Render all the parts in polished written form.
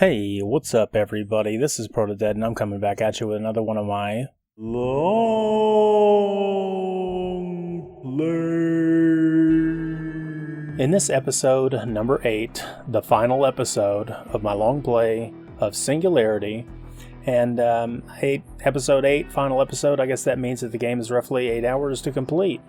Hey, what's up everybody? This is Protodead and I'm coming back at you with another one of my long play. In this episode, number 8, the final episode of my long play of Singularity, and episode 8, final episode, I guess that means that the game is roughly 8 hours to complete,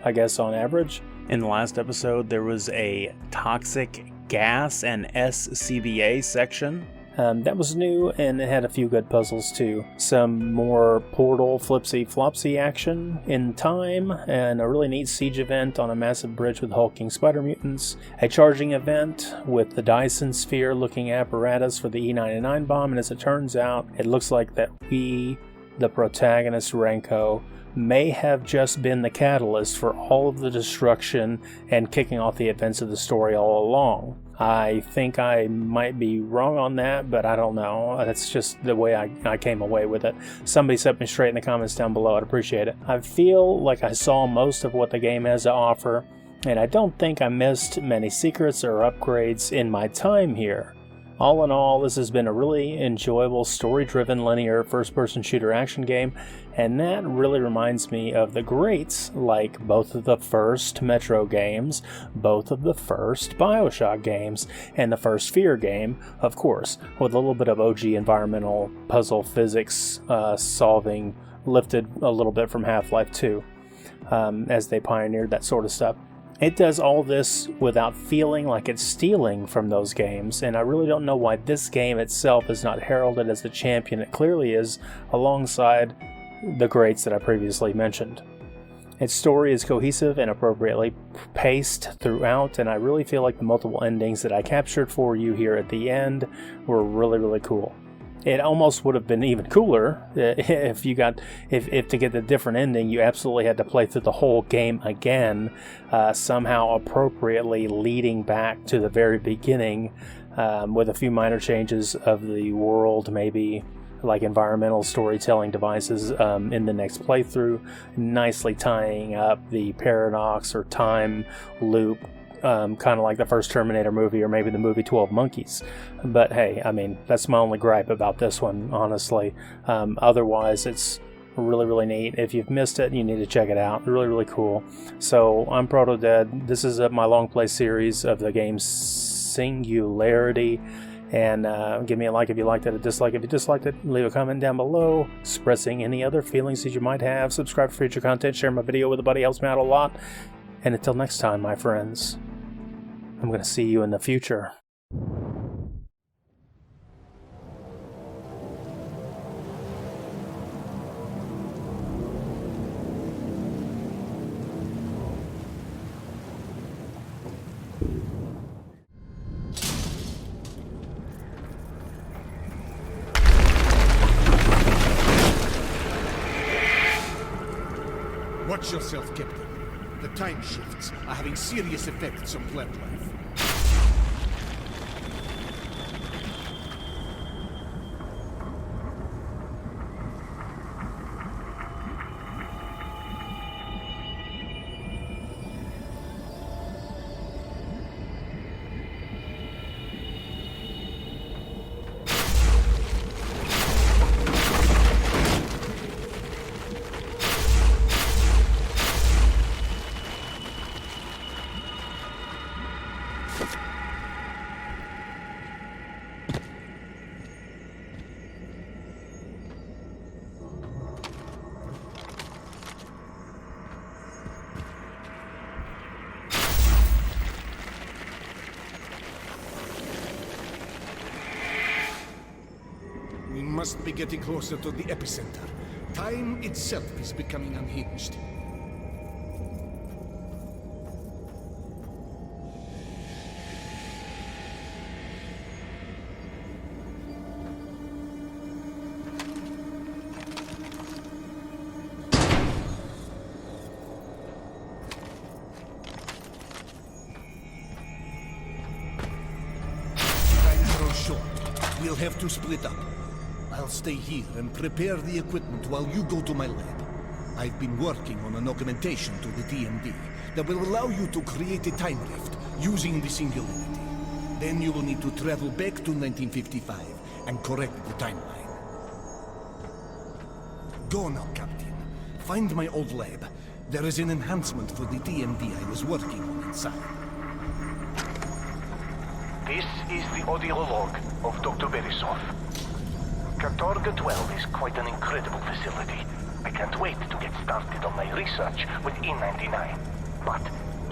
I guess on average. In the last episode, there was a toxic gas and SCBA section. That was new, and it had a few good puzzles too. Some more portal flipsy-flopsy action in time, and a really neat siege event on a massive bridge with hulking spider mutants. A charging event with the Dyson sphere looking apparatus for the E99 bomb, and as it turns out, it looks like that we, the protagonist Renko, may have just been the catalyst for all of the destruction and kicking off the events of the story all along. I think I might be wrong on that, but I don't know. That's just the way I came away with it. Somebody set me straight in the comments down below. I'd appreciate it. I feel like I saw most of what the game has to offer, and I don't think I missed many secrets or upgrades in my time here. All in all, this has been a really enjoyable, story-driven, linear, first-person shooter action game, and that really reminds me of the greats like both of the first Metro games, both of the first Bioshock games, and the first Fear game, of course, with a little bit of OG environmental puzzle physics solving lifted a little bit from Half-Life 2, as they pioneered that sort of stuff. It does all this without feeling like it's stealing from those games, and I really don't know why this game itself is not heralded as the champion it clearly is, alongside the greats that I previously mentioned. Its story is cohesive and appropriately paced throughout, and I really feel like the multiple endings that I captured for you here at the end were really, really cool. It almost would have been even cooler if to get the different ending, you absolutely had to play through the whole game again, somehow appropriately leading back to the very beginning, with a few minor changes of the world, maybe like environmental storytelling devices in the next playthrough, nicely tying up the paradox or time loop, kind of like the first Terminator movie or maybe the movie 12 Monkeys. But hey, I mean, that's my only gripe about this one, honestly. Otherwise, it's really, really neat. If you've missed it, you need to check it out. Really, really cool. So, I'm Protodead. This is my long play series of the game Singularity. And give me a like if you liked it, a dislike if you disliked it. Leave a comment down below expressing any other feelings that you might have. Subscribe for future content. Share my video with a buddy. Helps me out a lot. And until next time, my friends, I'm going to see you in the future. Watch yourself, Captain. The time shifts are having serious effects on plant life. We must be getting closer to the epicenter. Time itself is becoming unhinged. Time grows short. We'll have to split up. I'll stay here and prepare the equipment while you go to my lab. I've been working on an augmentation to the DMD that will allow you to create a time rift using the Singularity. Then you will need to travel back to 1955 and correct the timeline. Go now, Captain. Find my old lab. There is an enhancement for the TMD I was working on inside. This is the audio log of Dr. Beresov. Katorga 12 is quite an incredible facility. I can't wait to get started on my research with E99. But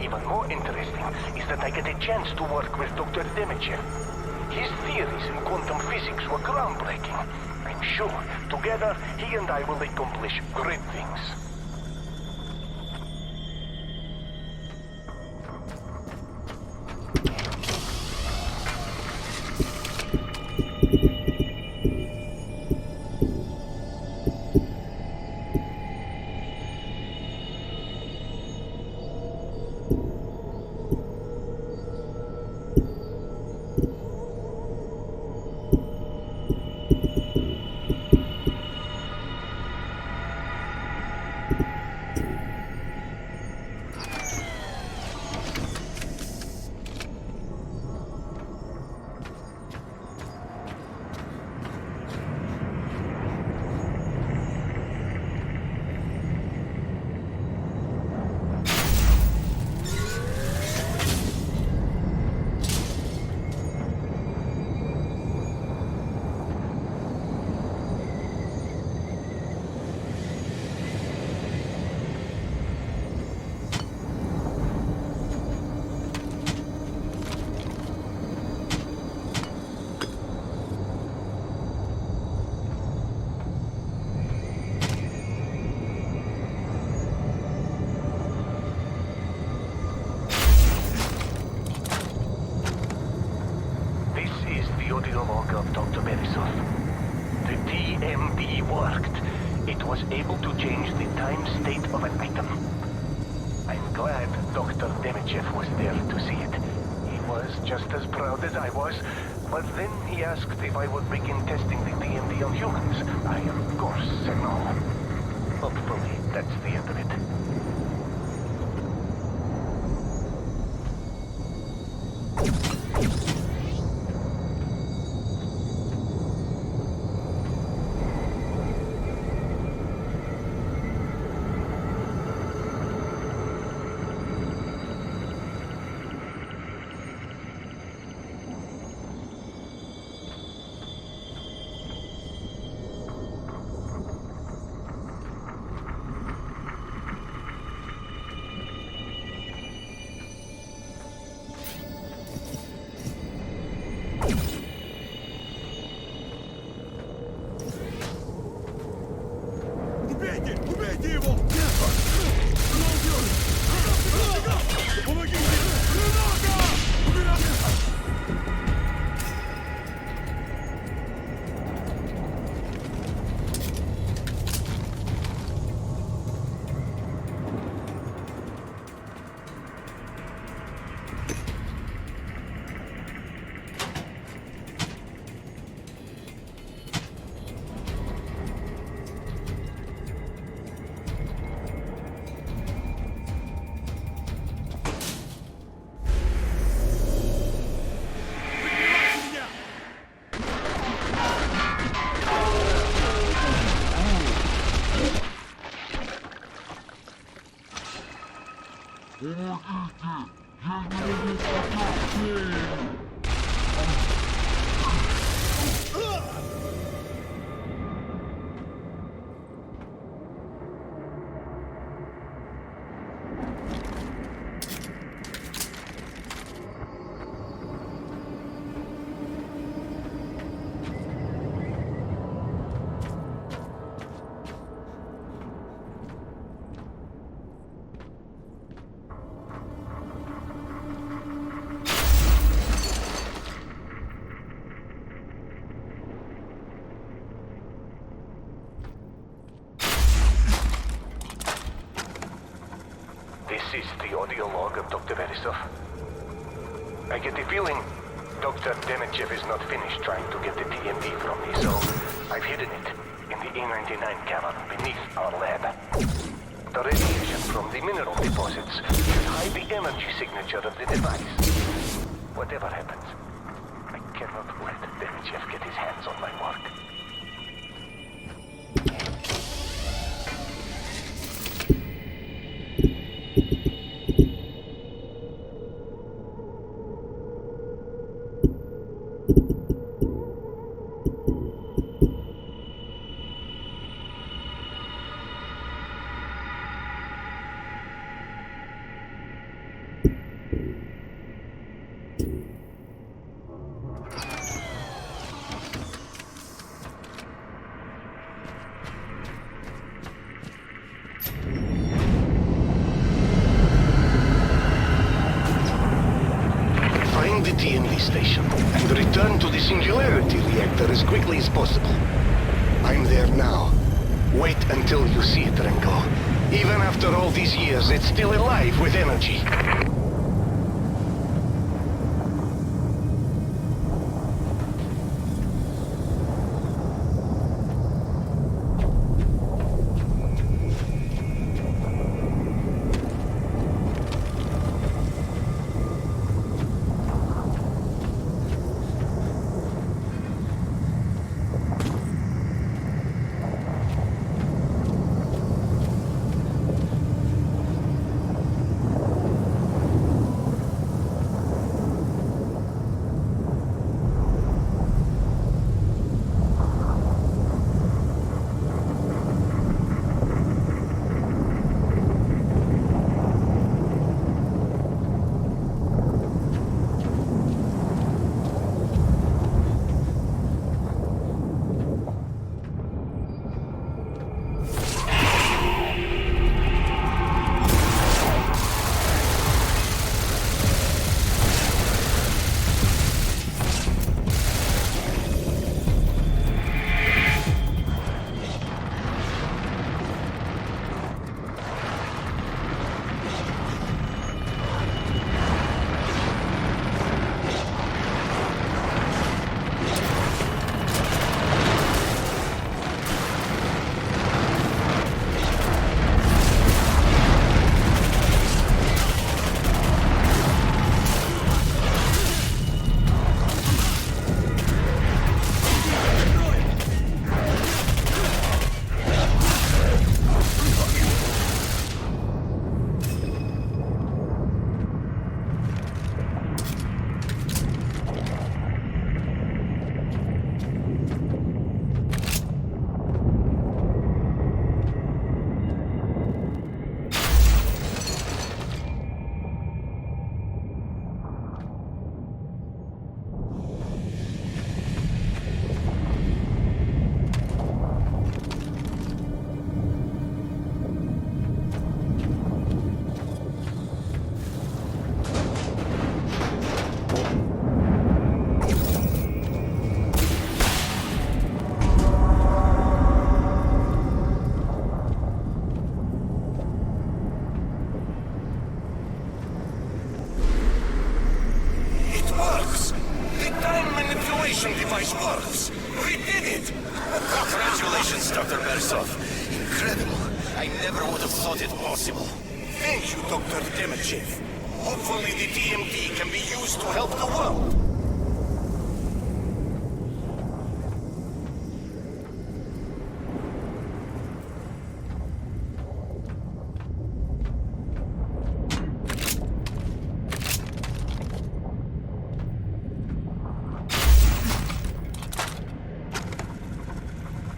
even more interesting is that I get a chance to work with Dr. Demichev. His theories in quantum physics were groundbreaking. I'm sure together he and I will accomplish great things. Of Dr. Beresov. The TMD worked. It was able to change the time state of an item. I'm glad Dr. Demichev was there to see it. He was just as proud as I was, but then he asked if I would begin testing the TMD on humans. I, of course, said no. Hopefully, that's the end of it. This is the audio log of Dr. Beresov. I get the feeling Dr. Demichev is not finished trying to get the TMD from me, so I've hidden it in the A99 cavern beneath our lab. The radiation from the mineral deposits should hide the energy signature of the device. Whatever happens, cannot let Demechev get his hands on my work. Find the TMD station and return to the Singularity reactor as quickly as possible. I'm there now. Wait until you see it, Renko. Even after all these years, it's still alive with energy. device works! We did it! Congratulations, Dr. Bersov. Incredible. I never would have thought it possible. Thank you, Dr. Demechev. Hopefully the TMD can be used to help the world.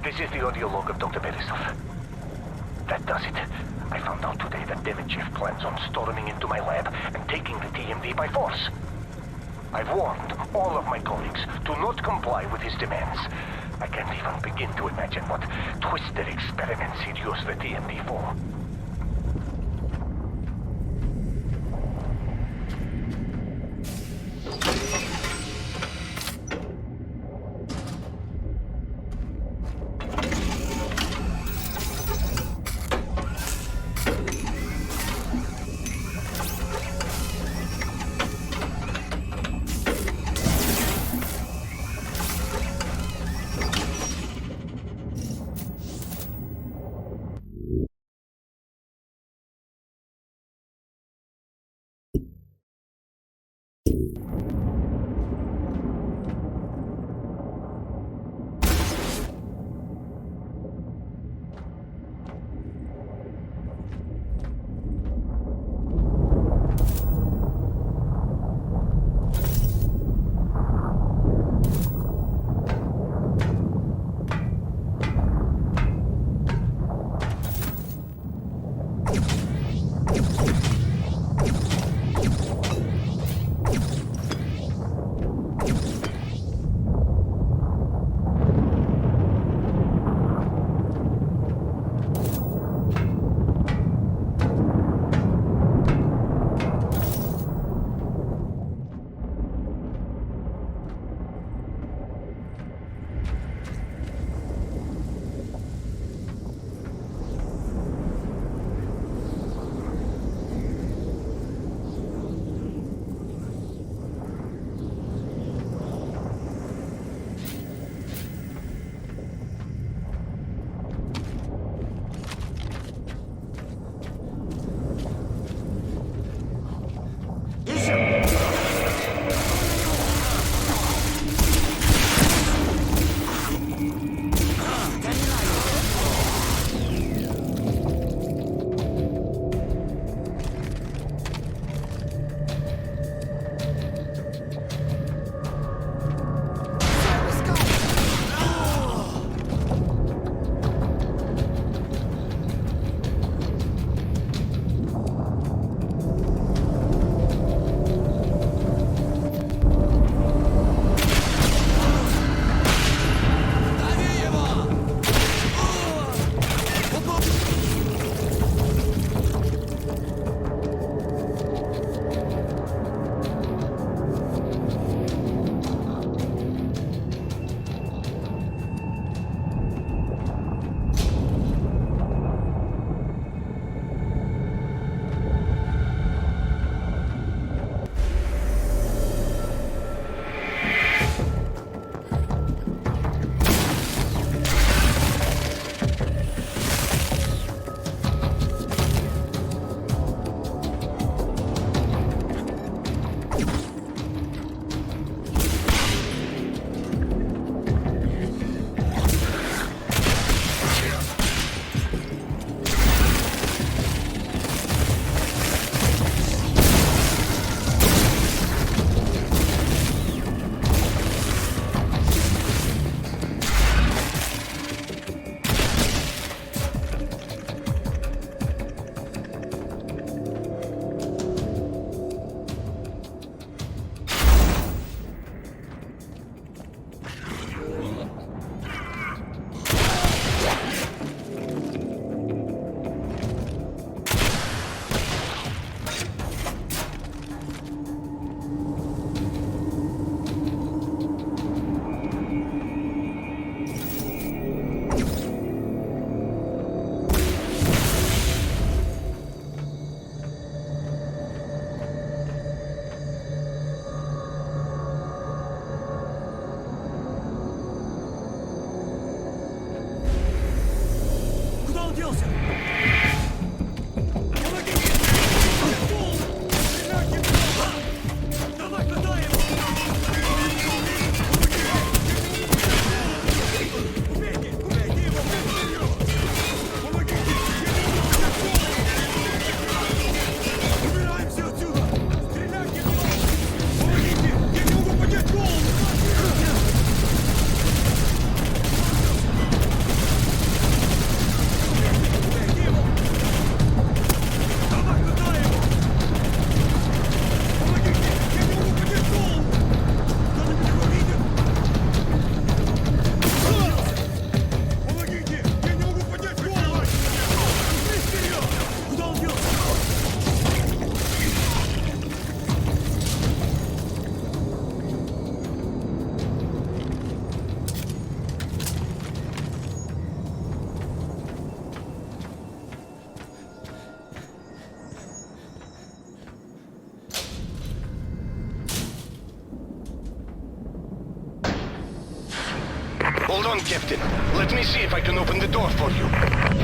This is the audio log of Dr. Beresov. That does it. I found out today that Demechev plans on storming into my lab and taking the TMD by force. I've warned all of my colleagues to not comply with his demands. I can't even begin to imagine what twisted experiments he'd use the TMD for. Hold on, Captain. Let me see if I can open the door for you.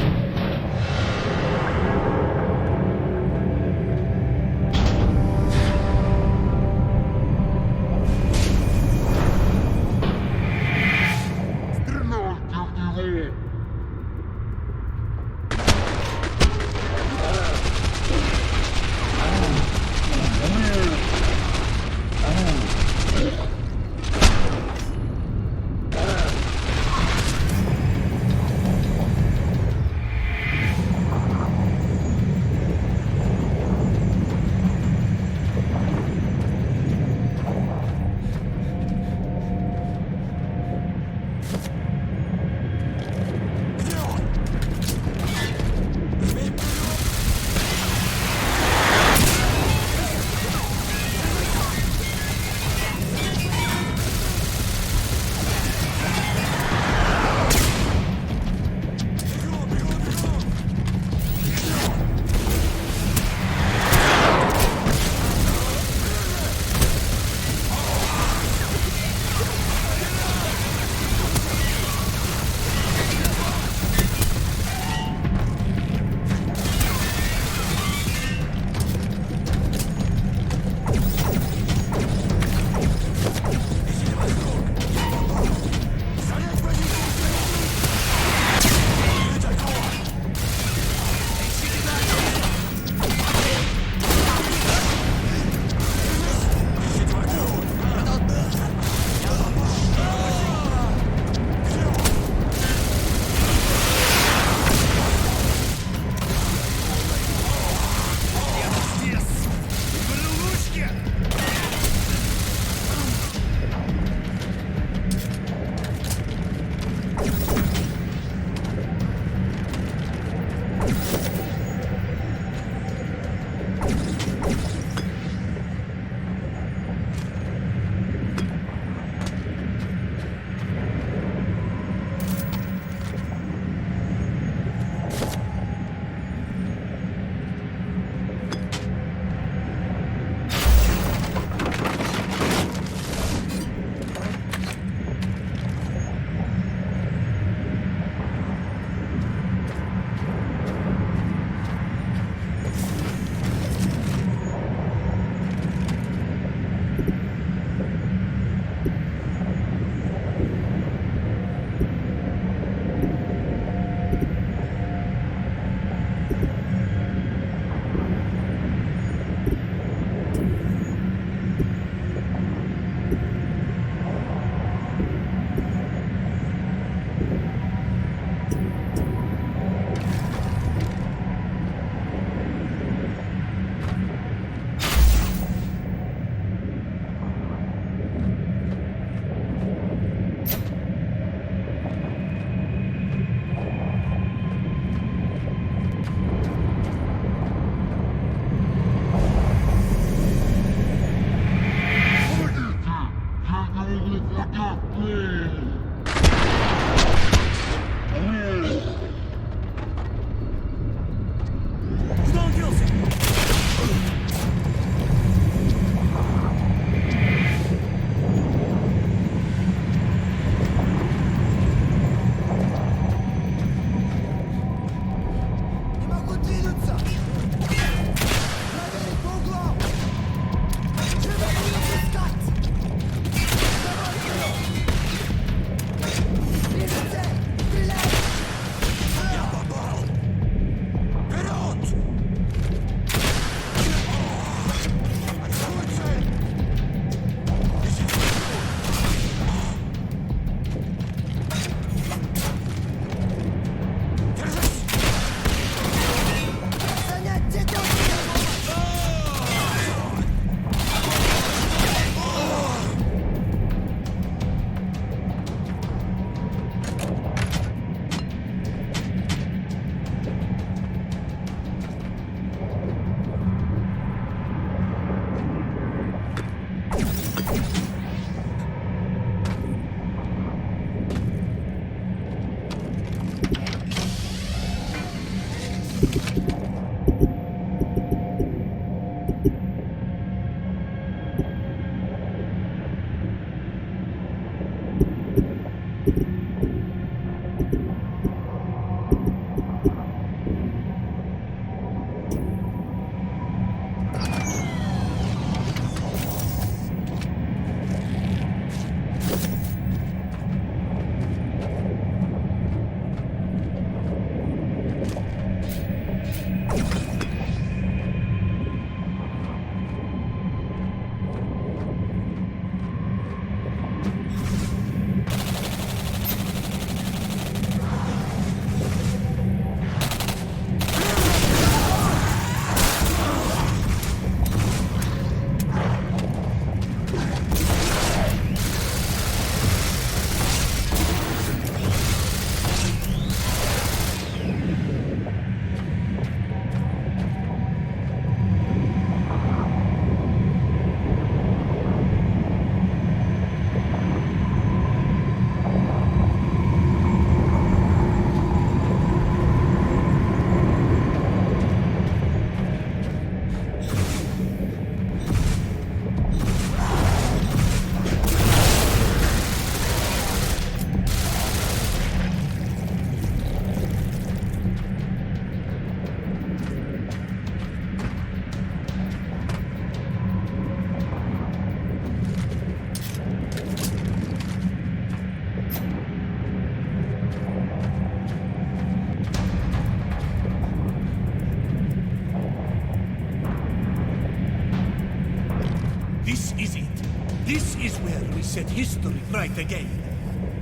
history right again.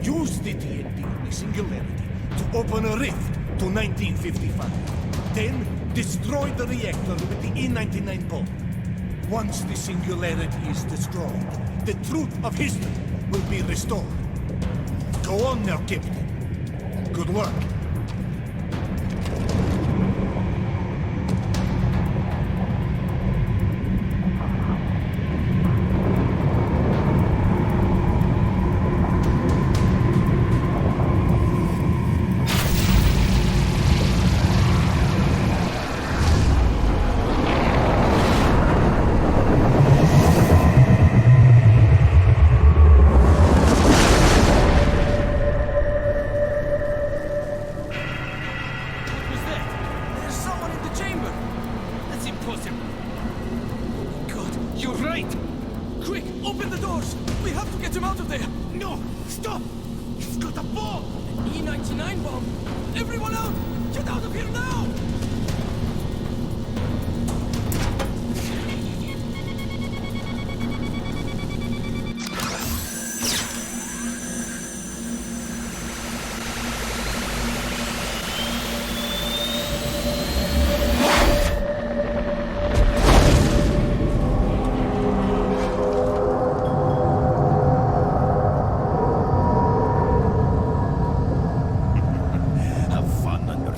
Use the TNT on the Singularity to open a rift to 1955. Then, destroy the reactor with the E-99 bomb. Once the Singularity is destroyed, the truth of history will be restored. Go on now, Captain. Good luck.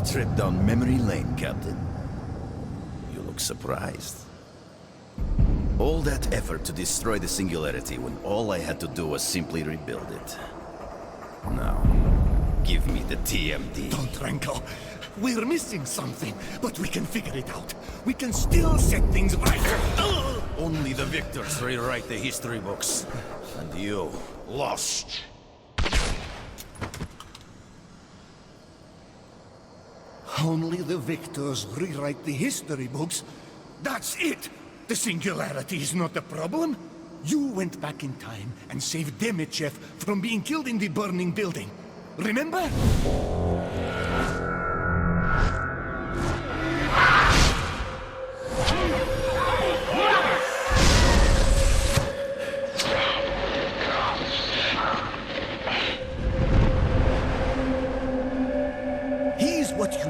Trip down memory lane, Captain. You look surprised. All that effort to destroy the Singularity when all I had to do was simply rebuild it. Now, give me the TMD. Don't, Ranko. We're missing something, but we can figure it out. We can still set things right. Only the victors rewrite the history books. And you lost. Only the victors rewrite the history books. That's it! The Singularity is not the problem. You went back in time and saved Demichev from being killed in the burning building. Remember?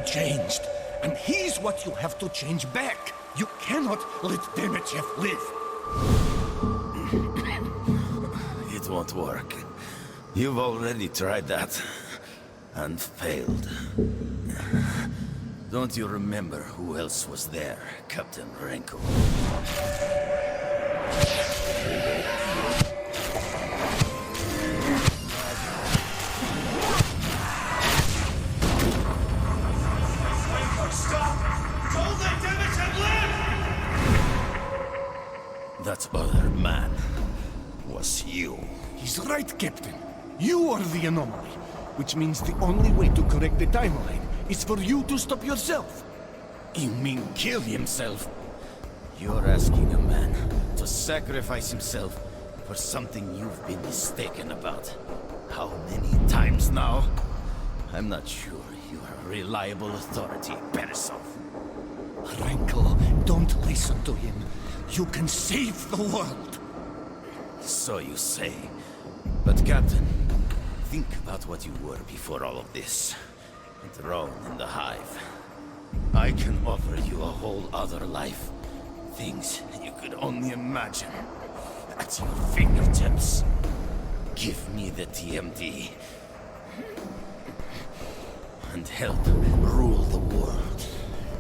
Changed. And he's what you have to change back. You cannot let Demichev live. It won't work. You've already tried that. And failed. Don't you remember who else was there, Captain Renko? That other man was you. He's right, Captain. You are the anomaly, which means the only way to correct the timeline is for you to stop yourself. You mean kill himself? You're asking a man to sacrifice himself for something you've been mistaken about. How many times now? I'm not sure you're a reliable authority, Beresov. Renko, don't listen to him. You can save the world. So you say. But Captain, think about what you were before all of this. A drone in the hive. I can offer you a whole other life. Things you could only imagine. At your fingertips. Give me the TMD. And help rule the world.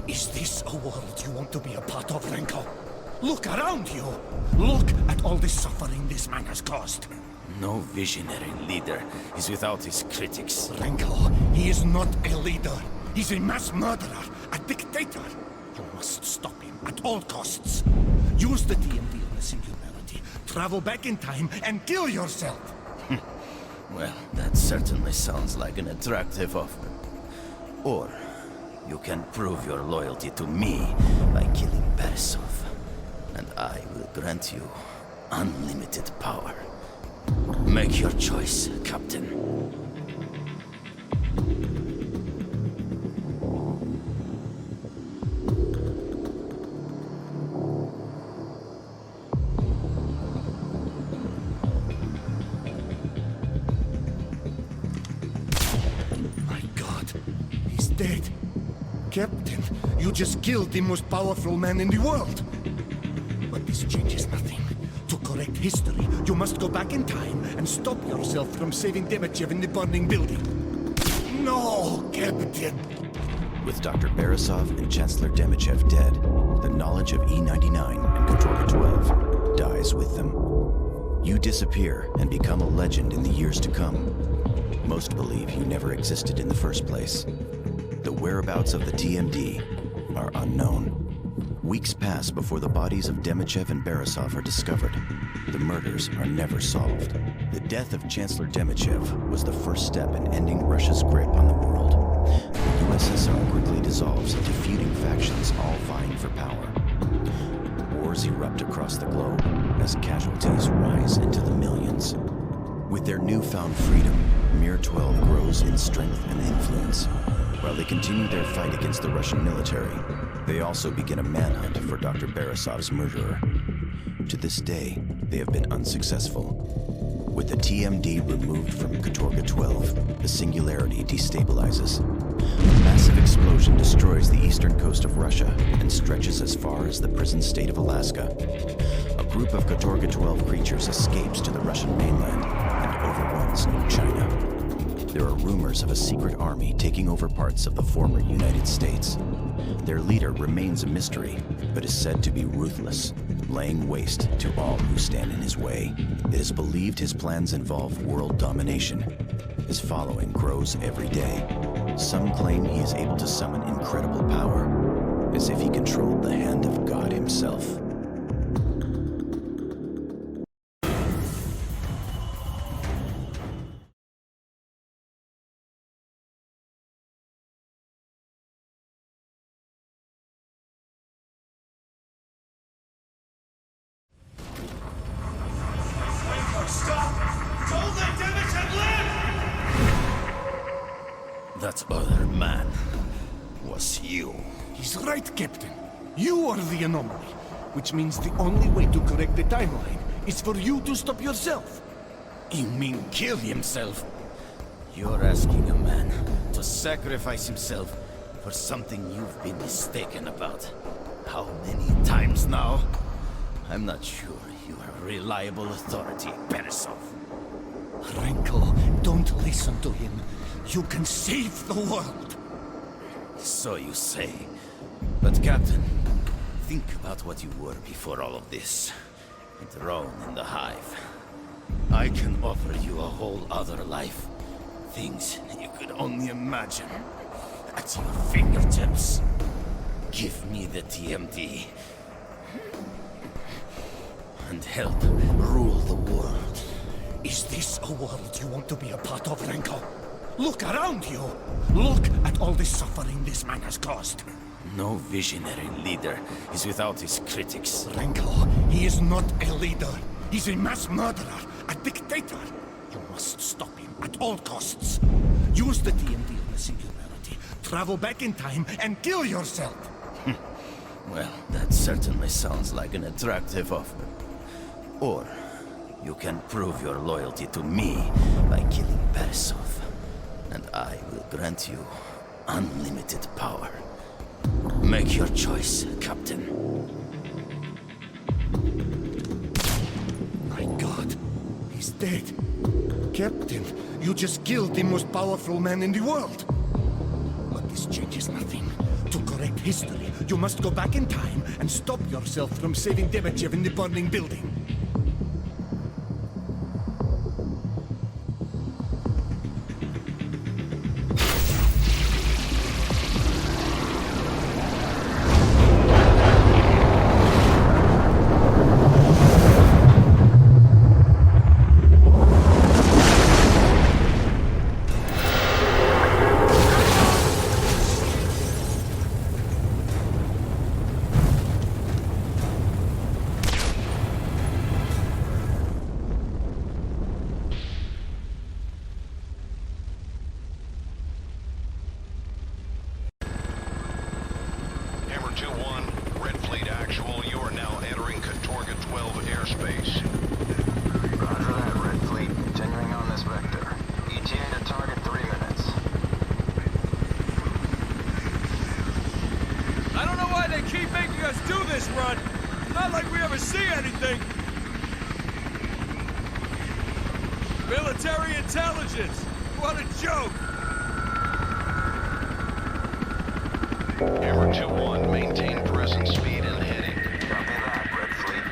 Is this a world you want to be a part of, Renko? Look around you! Look at all the suffering this man has caused. No visionary leader is without his critics. Renko, he is not a leader. He's a mass murderer, a dictator. You must stop him at all costs. Use the TMD on the Singularity, travel back in time, and kill yourself. Well, that certainly sounds like an attractive offer. Or you can prove your loyalty to me by killing Beresov. And I will grant you unlimited power. Make your choice, Captain. dead. Captain, you just killed the most powerful man in the world. But this changes nothing. To correct history, you must go back in time and stop yourself from saving Demichev in the burning building. No, Captain. With Dr. Beresov and Chancellor Demichev dead, the knowledge of E99 and Katorga 12 dies with them. You disappear and become a legend in the years to come. Most believe you never existed in the first place. The whereabouts of the TMD are unknown. Weeks pass before the bodies of Demichev and Beresov are discovered. The murders are never solved. The death of Chancellor Demichev was the first step in ending Russia's grip on the world. The USSR quickly dissolves into feuding factions all vying for power. Wars erupt across the globe as casualties rise into the millions. With their newfound freedom, Mir 12 grows in strength and influence. While they continue their fight against the Russian military, they also begin a manhunt for Dr. Beresov's murderer. To this day, they have been unsuccessful. With the TMD removed from Katorga 12, the Singularity destabilizes. A massive explosion destroys the eastern coast of Russia and stretches as far as the prison state of Alaska. A group of Katorga 12 creatures escapes to the Russian mainland and overruns New China. There are rumors of a secret army taking over parts of the former United States. Their leader remains a mystery, but is said to be ruthless, laying waste to all who stand in his way. It is believed his plans involve world domination. His following grows every day. Some claim he is able to summon incredible power, as if he controlled the hand of God himself. That other man was you. He's right, Captain. You are the anomaly, which means the only way to correct the timeline is for you to stop yourself. You mean kill himself? You're asking a man to sacrifice himself for something you've been mistaken about. How many times now? I'm not sure you are a reliable authority, Beresov. Renko, don't listen to him. You can save the world. So you say. But Captain, think about what you were before all of this. Enthroned in the Hive. I can offer you a whole other life. Things you could only imagine. At your fingertips. Give me the TMD. And help rule the world. Is this a world you want to be a part of, Renko? Look around you! Look at all the suffering this man has caused. No visionary leader is without his critics. Renko, he is not a leader. He's a mass murderer, a dictator. You must stop him at all costs. Use the TMD on the Singularity. Travel back in time and kill yourself. Well, that certainly sounds like an attractive offer. Or you can prove your loyalty to me by killing Beresov. And I will grant you unlimited power. Make your choice, Captain. My God, he's dead. Captain, you just killed the most powerful man in the world. But this changes nothing. To correct history, you must go back in time and stop yourself from saving Demichev in the burning building. us do this run. Not like we ever see anything. Military intelligence. What a joke. Hammer 2-1, maintain present speed and heading. Copy that, Red Fleet.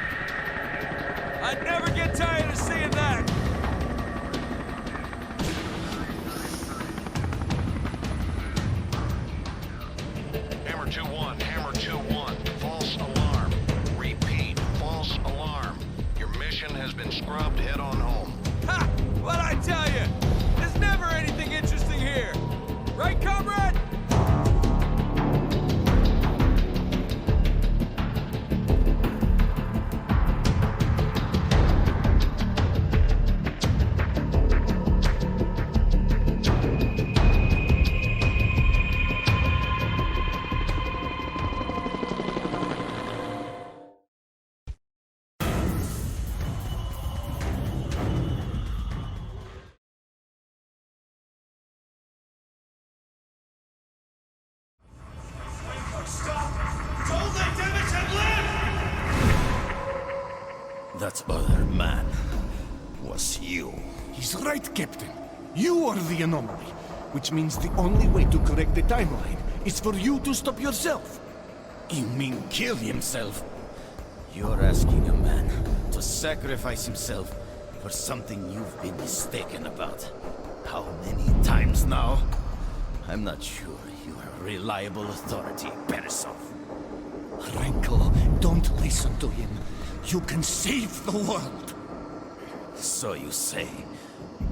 I'd never get tired of seeing that. Hammer 2-1, false alarm. Repeat, false alarm. Your mission has been scrubbed, head on home. Ha! What'd I tell you? There's never anything interesting here. Right, comrade? That other man was you. He's right, Captain. You are the anomaly, which means the only way to correct the timeline is for you to stop yourself. You mean kill himself? You're asking a man to sacrifice himself for something you've been mistaken about. How many times now? I'm not sure you're a reliable authority, Beresov. Renko, don't listen to him. You can save the world. So you say.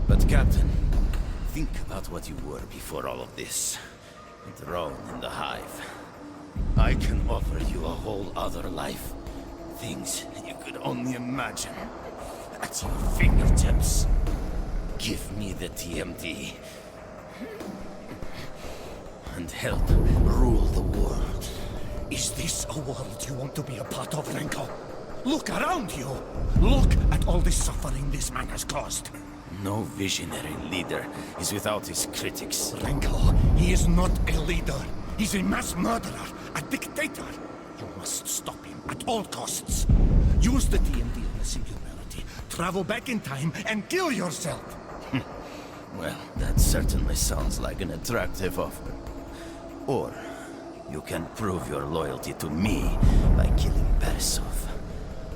But Captain, think about what you were before all of this. The drone in the hive. I can offer you a whole other life. Things you could only imagine. At your fingertips. Give me the TMD. And help rule the world. Is this a world you want to be a part of, Renko? Look around you! Look at all the suffering this man has caused. No visionary leader is without his critics. Renko, he is not a leader. He's a mass murderer, a dictator. You must stop him at all costs. Use the TMD on the Singularity. Travel back in time and kill yourself. Well, that certainly sounds like an attractive offer. Or you can prove your loyalty to me by killing Beresov.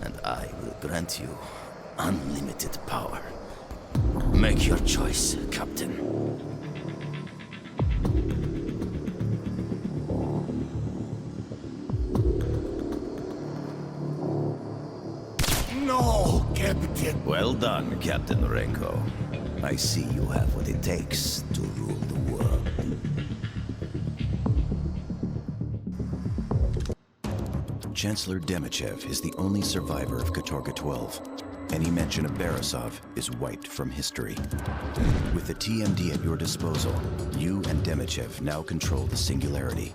And I will grant you unlimited power. Make your choice, Captain. No, Captain. Well done, Captain Renko. I see you have what it takes to rule the world. Chancellor Demichev is the only survivor of Katorga 12. Any mention of Beresov is wiped from history. With the TMD at your disposal, you and Demichev now control the Singularity.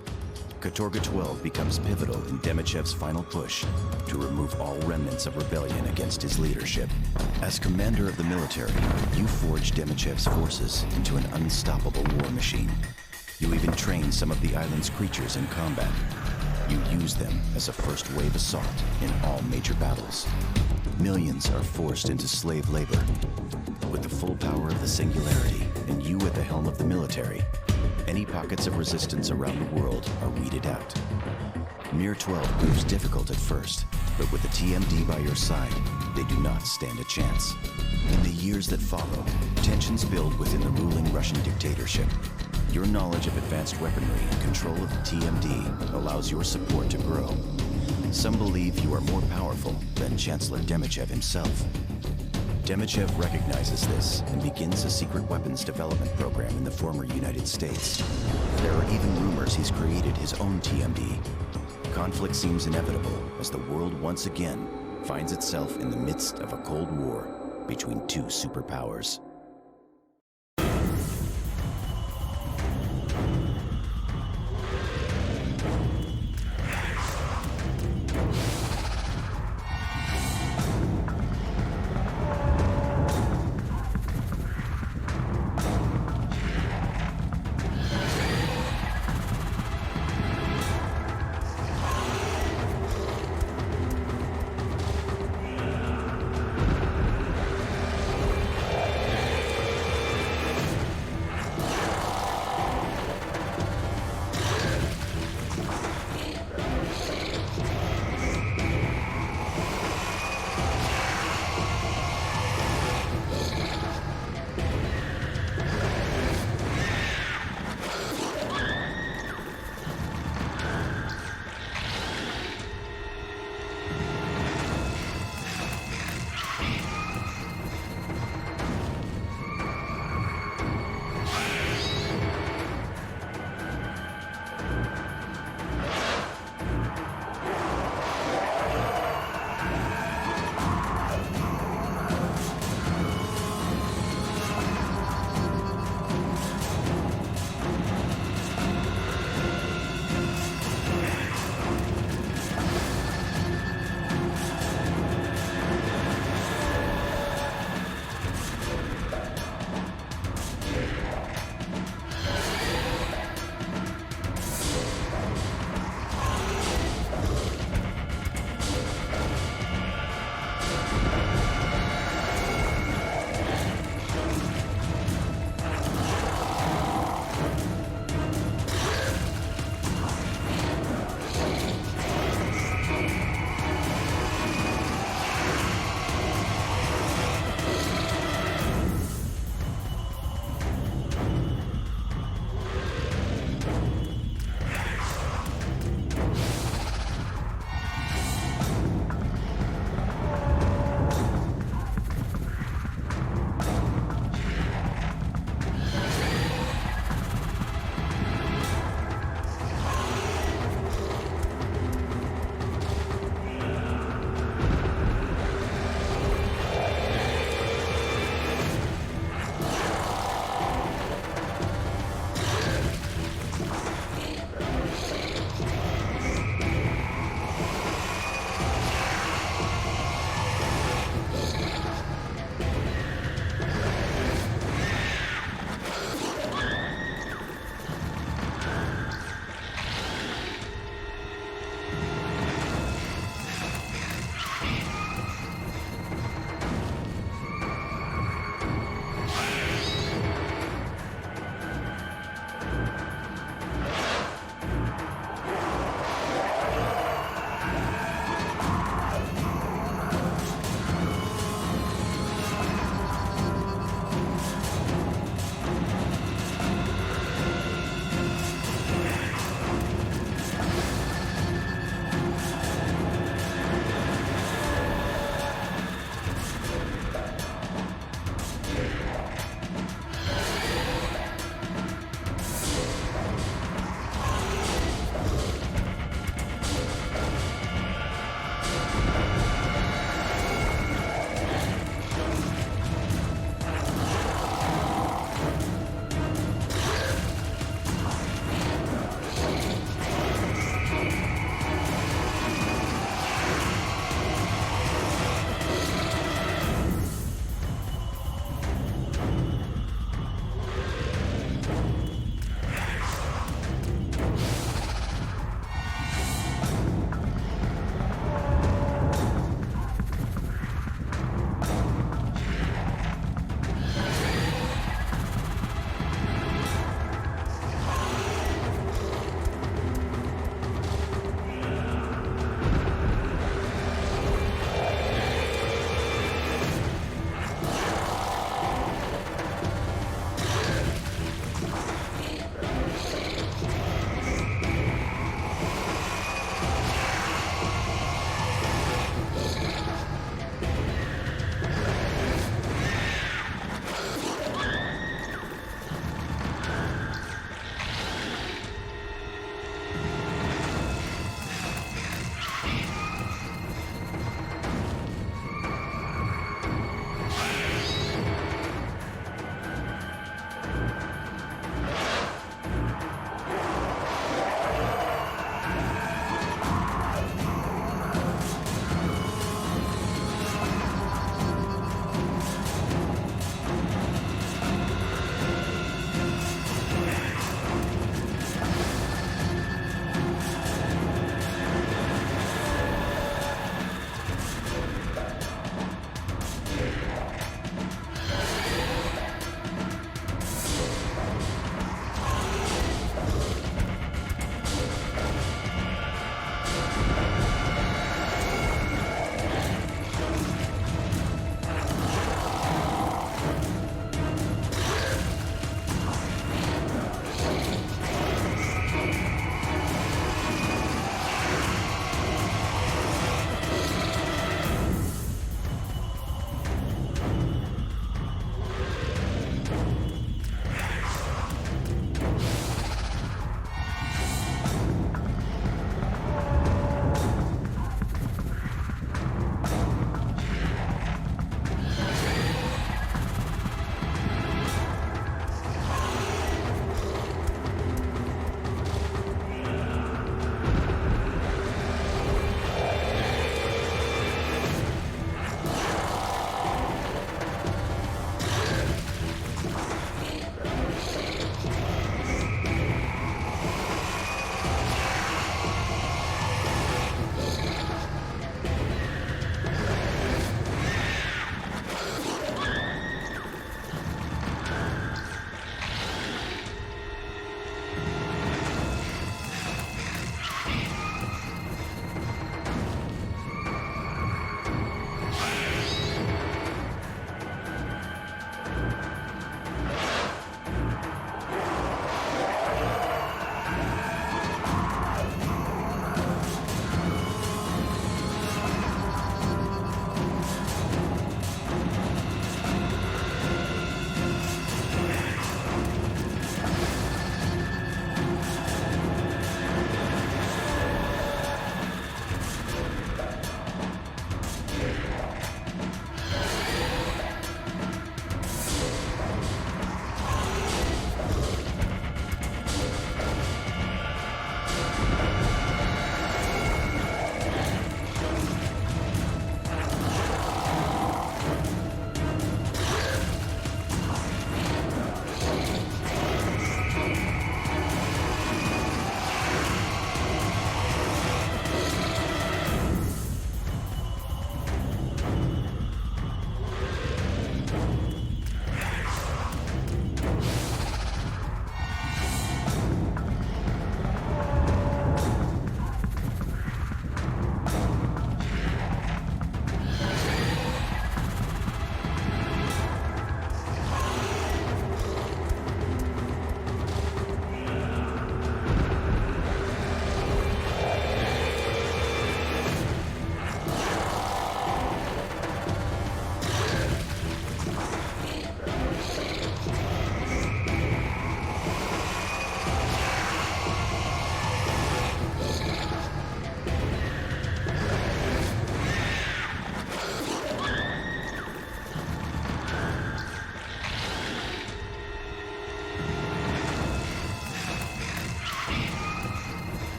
Katorga 12 becomes pivotal in Demichev's final push to remove all remnants of rebellion against his leadership. As commander of the military, you forge Demichev's forces into an unstoppable war machine. You even train some of the island's creatures in combat. You use them as a first-wave assault in all major battles. Millions are forced into slave labor. With the full power of the Singularity and you at the helm of the military, any pockets of resistance around the world are weeded out. Mir 12 proves difficult at first, but with the TMD by your side, they do not stand a chance. In the years that follow, tensions build within the ruling Russian dictatorship. Your knowledge of advanced weaponry and control of the TMD allows your support to grow. Some believe you are more powerful than Chancellor Demichev himself. Demichev recognizes this and begins a secret weapons development program in the former United States. There are even rumors he's created his own TMD. Conflict seems inevitable as the world once again finds itself in the midst of a Cold War between two superpowers.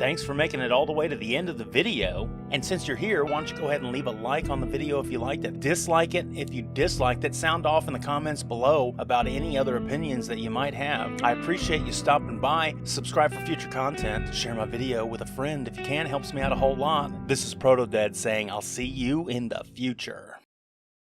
Thanks for making it all the way to the end of the video. And since you're here, why don't you go ahead and leave a like on the video if you liked it. Dislike it if you disliked it. Sound off in the comments below about any other opinions that you might have. I appreciate you stopping by. Subscribe for future content. Share my video with a friend if you can. It helps me out a whole lot. This is Protodead saying I'll see you in the future.